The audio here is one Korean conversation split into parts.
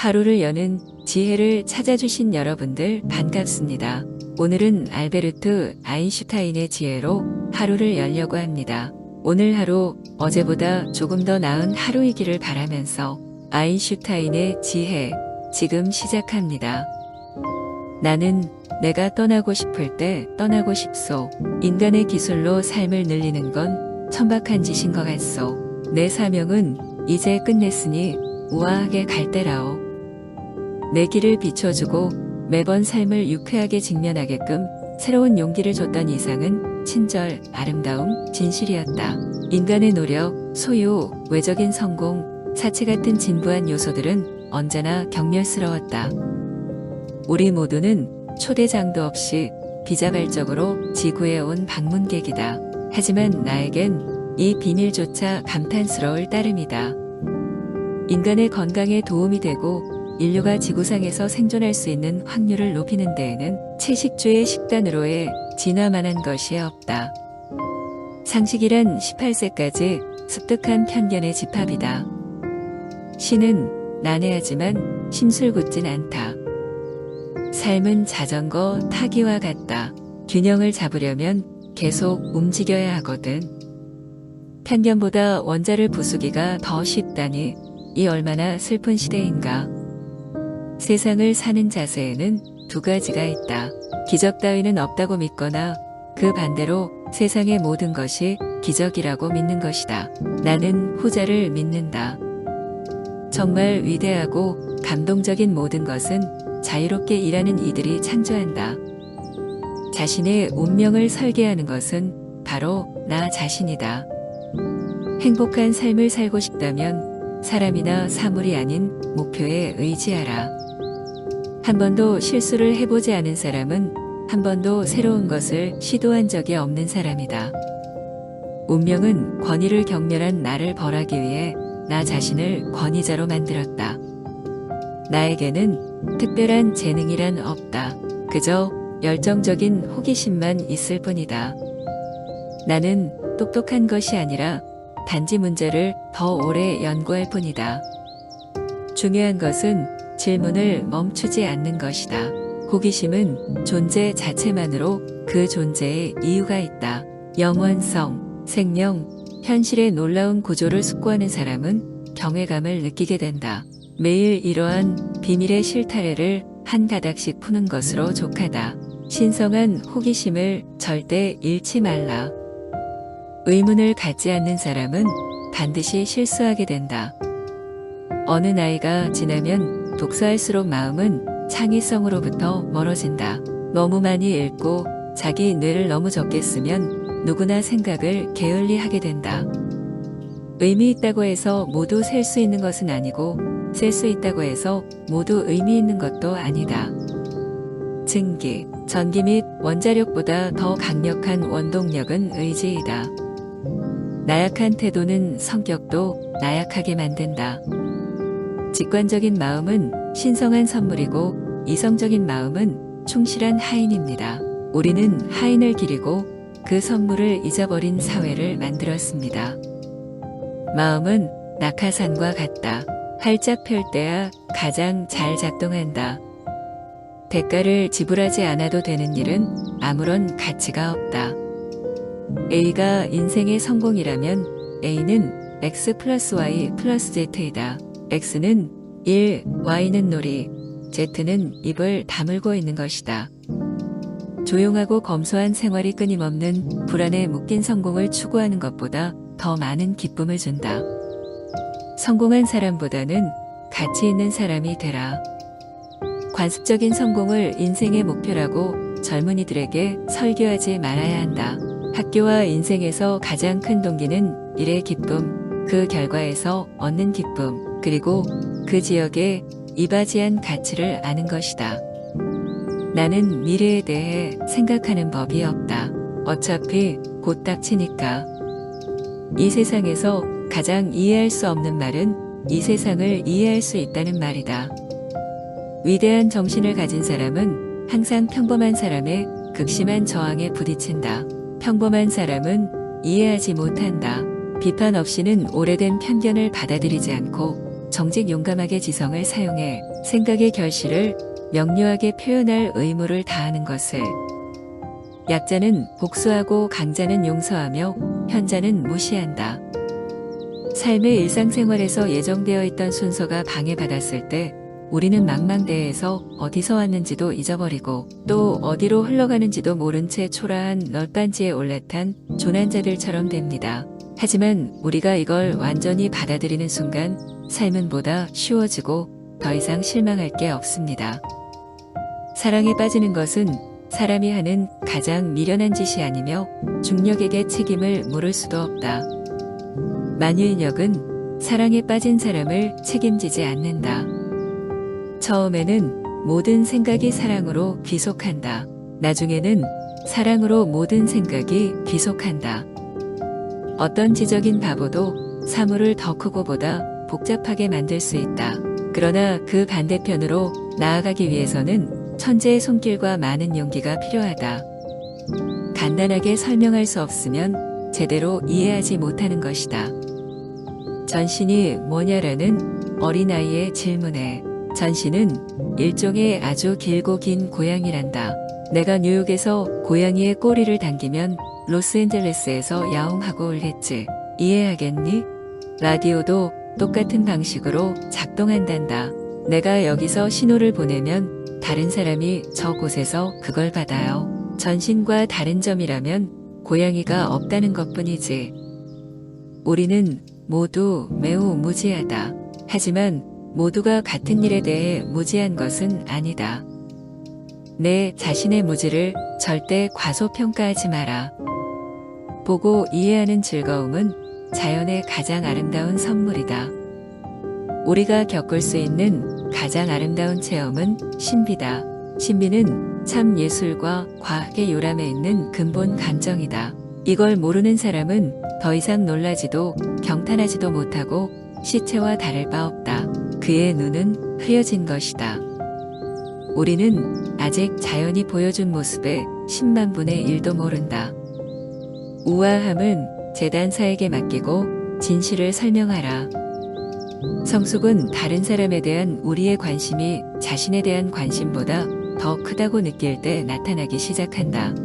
하루를 여는 지혜를 찾아주신 여러분들 반갑습니다. 오늘은 알베르트 아인슈타인의 지혜로 하루를 열려고 합니다. 오늘 하루 어제보다 조금 더 나은 하루이기를 바라면서 아인슈타인의 지혜 지금 시작합니다. 나는 내가 떠나고 싶을 때 떠나고 싶소. 인간의 기술로 삶을 늘리는 건 천박한 짓인 것 같소. 내 사명은 이제 끝냈으니 우아하게 갈 때라오. 내 길을 비춰주고 매번 삶을 유쾌하게 직면하게끔 새로운 용기를 줬던 이상은 친절, 아름다움, 진실이었다. 인간의 노력, 소유, 외적인 성공, 사치 같은 진부한 요소들은 언제나 경멸스러웠다. 우리 모두는 초대장도 없이 비자발적으로 지구에 온 방문객이다. 하지만 나에겐 이 비밀조차 감탄스러울 따름이다. 인간의 건강에 도움이 되고 인류가 지구상에서 생존할 수 있는 확률을 높이는 데에는 채식주의 식단으로의 진화만한 것이 없다. 상식이란 18세까지 습득한 편견의 집합이다. 신은 난해하지만 심술궂진 않다. 삶은 자전거 타기와 같다. 균형을 잡으려면 계속 움직여야 하거든. 편견보다 원자를 부수기가 더 쉽다니 이 얼마나 슬픈 시대인가. 세상을 사는 자세에는 두 가지가 있다. 기적 따위는 없다고 믿거나 그 반대로 세상의 모든 것이 기적이라고 믿는 것이다. 나는 후자를 믿는다. 정말 위대하고 감동적인 모든 것은 자유롭게 일하는 이들이 창조한다. 자신의 운명을 설계하는 것은 바로 나 자신이다. 행복한 삶을 살고 싶다면 사람이나 사물이 아닌 목표에 의지하라. 한 번도 실수를 해보지 않은 사람은 한 번도 새로운 것을 시도한 적이 없는 사람이다. 운명은 권위를 경멸한 나를 벌하기 위해 나 자신을 권위자로 만들었다. 나에게는 특별한 재능이란 없다. 그저 열정적인 호기심만 있을 뿐이다. 나는 똑똑한 것이 아니라 단지 문제를 더 오래 연구할 뿐이다. 중요한 것은 질문을 멈추지 않는 것이다. 호기심은 존재 자체만으로 그 존재의 이유가 있다. 영원성, 생명, 현실의 놀라운 구조를 숙고하는 사람은 경외감을 느끼게 된다. 매일 이러한 비밀의 실타래를 한 가닥씩 푸는 것으로 족하다. 신성한 호기심을 절대 잃지 말라. 의문을 갖지 않는 사람은 반드시 실수하게 된다. 어느 나이가 지나면 독서할수록 마음은 창의성으로부터 멀어진다. 너무 많이 읽고 자기 뇌를 너무 적게 쓰면 누구나 생각을 게을리하게 된다. 의미 있다고 해서 모두 셀 수 있는 것은 아니고 셀 수 있다고 해서 모두 의미 있는 것도 아니다. 증기, 전기 및 원자력보다 더 강력한 원동력은 의지이다. 나약한 태도는 성격도 나약하게 만든다. 직관적인 마음은 신성한 선물이고 이성적인 마음은 충실한 하인입니다. 우리는 하인을 기리고 그 선물을 잊어버린 사회를 만들었습니다. 마음은 낙하산과 같다. 활짝 펼 때야 가장 잘 작동한다. 대가를 지불하지 않아도 되는 일은 아무런 가치가 없다. A가 인생의 성공이라면 A는 X 플러스 Y 플러스 Z이다. X는 일, Y는 놀이, Z는 입을 다물고 있는 것이다. 조용하고 검소한 생활이 끊임없는 불안에 묶인 성공을 추구하는 것보다 더 많은 기쁨을 준다. 성공한 사람보다는 가치 있는 사람이 되라. 관습적인 성공을 인생의 목표라고 젊은이들에게 설교하지 말아야 한다. 학교와 인생에서 가장 큰 동기는 일의 기쁨, 그 결과에서 얻는 기쁨, 그리고 그 지역의 이바지한 가치를 아는 것이다. 나는 미래에 대해 생각하는 법이 없다. 어차피 곧 닥치니까. 이 세상에서 가장 이해할 수 없는 말은 이 세상을 이해할 수 있다는 말이다. 위대한 정신을 가진 사람은 항상 평범한 사람의 극심한 저항에 부딪힌다. 평범한 사람은 이해하지 못한다. 비판 없이는 오래된 편견을 받아들이지 않고 정직 용감하게 지성을 사용해 생각의 결실을 명료하게 표현할 의무를 다하는 것을. 약자는 복수하고 강자는 용서하며 현자는 무시한다. 삶의 일상생활에서 예정되어 있던 순서가 방해받았을 때 우리는 망망대해에서 어디서 왔는지도 잊어버리고 또 어디로 흘러가는지도 모른 채 초라한 널빤지에 올라탄 조난자들처럼 됩니다. 하지만 우리가 이걸 완전히 받아들이는 순간 삶은 보다 쉬워지고 더 이상 실망할 게 없습니다. 사랑에 빠지는 것은 사람이 하는 가장 미련한 짓이 아니며 중력에게 책임을 물을 수도 없다. 만유인력은 사랑에 빠진 사람을 책임지지 않는다. 처음에는 모든 생각이 사랑으로 귀속한다. 나중에는 사랑으로 모든 생각이 귀속한다. 어떤 지적인 바보도 사물을 더 크고 보다 복잡하게 만들 수 있다. 그러나 그 반대편으로 나아가기 위해서는 천재의 손길과 많은 용기가 필요하다. 간단하게 설명할 수 없으면 제대로 이해하지 못하는 것이다. 전신이 뭐냐라는 어린아이의 질문에 전신은 일종의 아주 길고 긴 고양이란다. 내가 뉴욕에서 고양이의 꼬리를 당기면 로스앤젤레스에서 야옹하고 울겠지. 이해하겠니? 라디오도 똑같은 방식으로 작동한단다. 내가 여기서 신호를 보내면 다른 사람이 저곳에서 그걸 받아요. 전신과 다른 점이라면 고양이가 없다는 것뿐이지. 우리는 모두 매우 무지하다. 하지만 모두가 같은 일에 대해 무지한 것은 아니다. 내 자신의 무지를 절대 과소평가하지 마라. 보고 이해하는 즐거움은 자연의 가장 아름다운 선물이다. 우리가 겪을 수 있는 가장 아름다운 체험은 신비다. 신비는 참 예술과 과학의 요람에 있는 근본 감정이다. 이걸 모르는 사람은 더 이상 놀라지도 경탄하지도 못하고 시체와 다를 바 없다. 그의 눈은 흐려진 것이다. 우리는 아직 자연이 보여준 모습의 10만 분의 1도 모른다. 우아함은 재단사에게 맡기고 진실을 설명하라. 성숙은 다른 사람에 대한 우리의 관심이 자신에 대한 관심보다 더 크다고 느낄 때 나타나기 시작한다.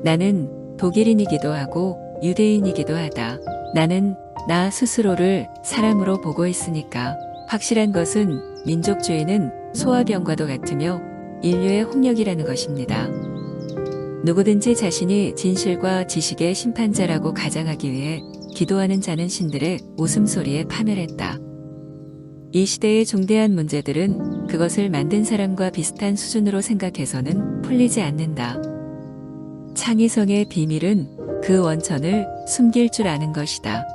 나는 독일인이기도 하고 유대인이기도 하다. 나는 나 스스로를 사람으로 보고 있으니까. 확실한 것은 민족주의는 소화병과도 같으며 인류의 홍역이라는 것입니다. 누구든지 자신이 진실과 지식의 심판자라고 가장하기 위해 기도하는 자는 신들의 웃음소리에 파멸했다. 이 시대의 중대한 문제들은 그것을 만든 사람과 비슷한 수준으로 생각해서는 풀리지 않는다. 창의성의 비밀은 그 원천을 숨길 줄 아는 것이다.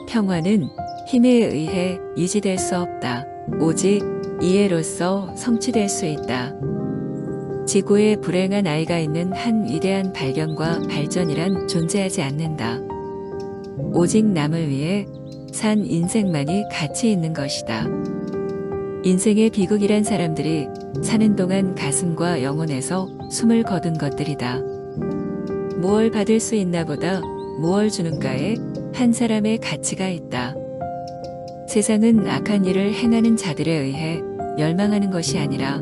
평화는 힘에 의해 유지될 수 없다. 오직 이해로써 성취될 수 있다. 지구에 불행한 아이가 있는 한 위대한 발견과 발전이란 존재하지 않는다. 오직 남을 위해 산 인생만이 가치 있는 것이다. 인생의 비극이란 사람들이 사는 동안 가슴과 영혼에서 숨을 거둔 것들이다. 무얼 받을 수 있나 보다 무얼 주는가에 한 사람의 가치가 있다. 세상은 악한 일을 행하는 자들에 의해 멸망하는 것이 아니라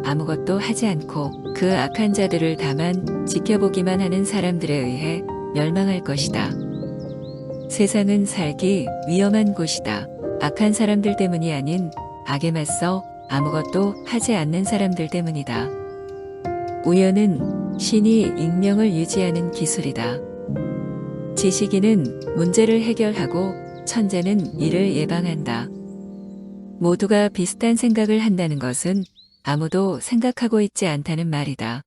아무것도 하지 않고 그 악한 자들을 다만 지켜보기만 하는 사람들에 의해 멸망할 것이다. 세상은 살기 위험한 곳이다. 악한 사람들 때문이 아닌 악에 맞서 아무것도 하지 않는 사람들 때문이다. 우연은 신이 익명을 유지하는 기술이다. 지식인은 문제를 해결하고 천재는 이를 예방한다. 모두가 비슷한 생각을 한다는 것은 아무도 생각하고 있지 않다는 말이다.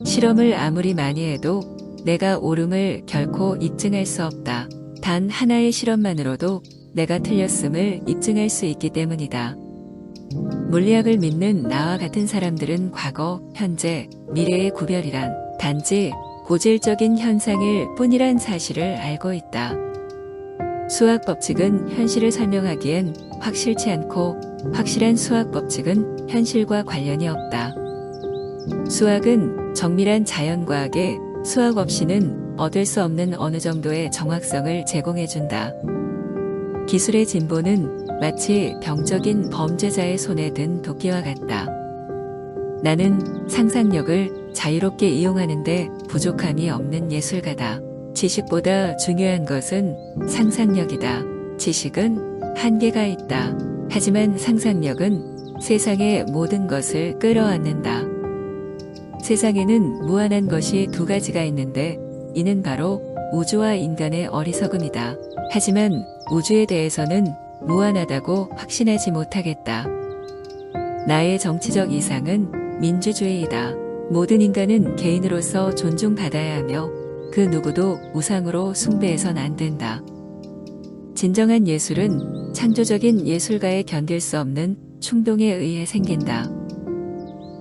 실험을 아무리 많이 해도 내가 옳음을 결코 입증할 수 없다. 단 하나의 실험만으로도 내가 틀렸음을 입증할 수 있기 때문이다. 물리학을 믿는 나와 같은 사람들은 과거, 현재, 미래의 구별이란 단지 고질적인 현상일 뿐이란 사실을 알고 있다. 수학 법칙은 현실을 설명하기엔 확실치 않고 확실한 수학 법칙은 현실과 관련이 없다. 수학은 정밀한 자연과학에 수학 없이는 얻을 수 없는 어느 정도의 정확성을 제공해준다. 기술의 진보는 마치 병적인 범죄자의 손에 든 도끼와 같다. 나는 상상력을 자유롭게 이용하는데 부족함이 없는 예술가다. 지식보다 중요한 것은 상상력이다. 지식은 한계가 있다. 하지만 상상력은 세상의 모든 것을 끌어안는다. 세상에는 무한한 것이 두 가지가 있는데 이는 바로 우주와 인간의 어리석음이다. 하지만 우주에 대해서는 무한하다고 확신하지 못하겠다. 나의 정치적 이상은 민주주의이다. 모든 인간은 개인으로서 존중받아야 하며 그 누구도 우상으로 숭배해선 안 된다. 진정한 예술은 창조적인 예술가에 견딜 수 없는 충동에 의해 생긴다.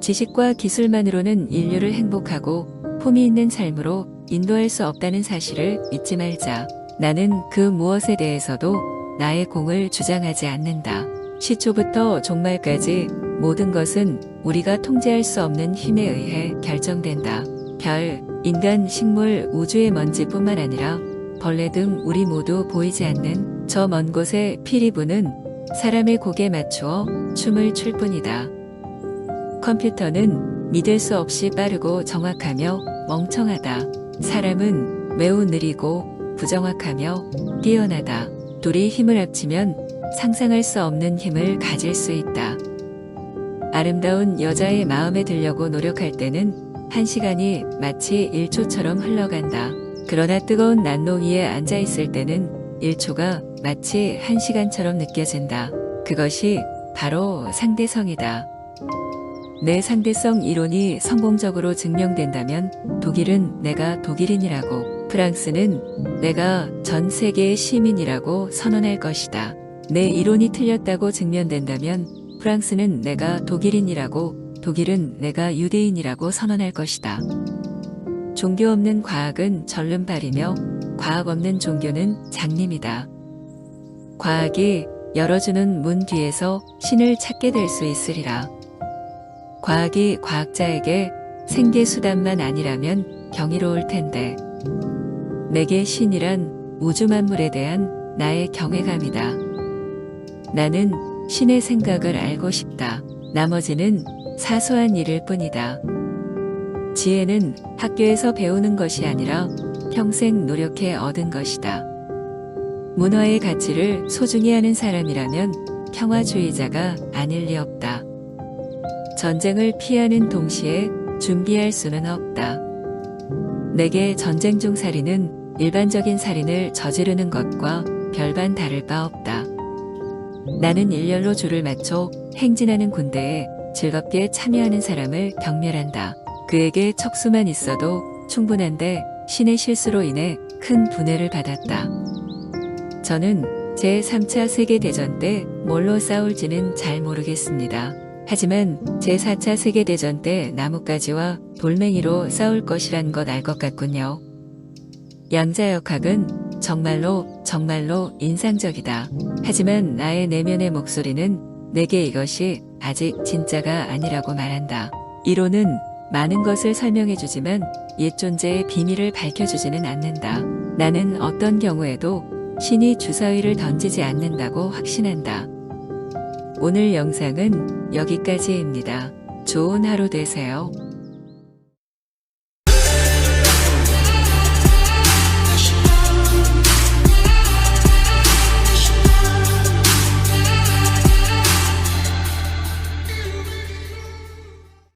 지식과 기술만으로는 인류를 행복하고 품위 있는 삶으로 인도할 수 없다는 사실을 잊지 말자. 나는 그 무엇에 대해서도 나의 공을 주장하지 않는다. 시초부터 종말까지 모든 것은 우리가 통제할 수 없는 힘에 의해 결정된다. 별, 인간, 식물, 우주의 먼지뿐만 아니라 벌레 등 우리 모두 보이지 않는 저 먼 곳의 피리 부는 사람의 곡에 맞추어 춤을 출 뿐이다. 컴퓨터는 믿을 수 없이 빠르고 정확하며 멍청하다. 사람은 매우 느리고 부정확하며 뛰어나다. 둘이 힘을 합치면 상상할 수 없는 힘을 가질 수 있다. 아름다운 여자의 마음에 들려고 노력할 때는 1시간이 마치 1초처럼 흘러간다. 그러나 뜨거운 난로 위에 앉아 있을 때는 1초가 마치 1시간처럼 느껴진다. 그것이 바로 상대성이다. 내 상대성 이론이 성공적으로 증명된다면 독일은 내가 독일인이라고, 프랑스는 내가 전 세계의 시민이라고 선언할 것이다. 내 이론이 틀렸다고 증명된다면 프랑스는 내가 독일인이라고, 독일은 내가 유대인이라고 선언할 것이다. 종교 없는 과학은 절름발이며 과학 없는 종교는 장님이다. 과학이 열어주는 문 뒤에서 신을 찾게 될 수 있으리라. 과학이 과학자에게 생계수단만 아니라면 경이로울 텐데. 내게 신이란 우주 만물에 대한 나의 경외감이다. 나는 신의 생각을 알고 싶다. 나머지는 사소한 일일 뿐이다. 지혜는 학교에서 배우는 것이 아니라 평생 노력해 얻은 것이다. 문화의 가치를 소중히 하는 사람이라면 평화주의자가 아닐 리 없다. 전쟁을 피하는 동시에 준비할 수는 없다. 내게 전쟁 중 살인은 일반적인 살인을 저지르는 것과 별반 다를 바 없다. 나는 일렬로 줄을 맞춰 행진하는 군대에 즐겁게 참여하는 사람을 경멸한다. 그에게 척수만 있어도 충분한데 신의 실수로 인해 큰 분해를 받았다. 저는 제3차 세계대전 때 뭘로 싸울지는 잘 모르겠습니다. 하지만 제4차 세계대전 때 나뭇가지와 돌멩이로 싸울 것이란 것 알 것 같군요. 양자역학은 정말로 인상적이다. 하지만 나의 내면의 목소리는 내게 이것이 아직 진짜가 아니라고 말한다. 이론은 많은 것을 설명해주지만 옛 존재의 비밀을 밝혀주지는 않는다. 나는 어떤 경우에도 신이 주사위를 던지지 않는다고 확신한다. 오늘 영상은 여기까지입니다. 좋은 하루 되세요.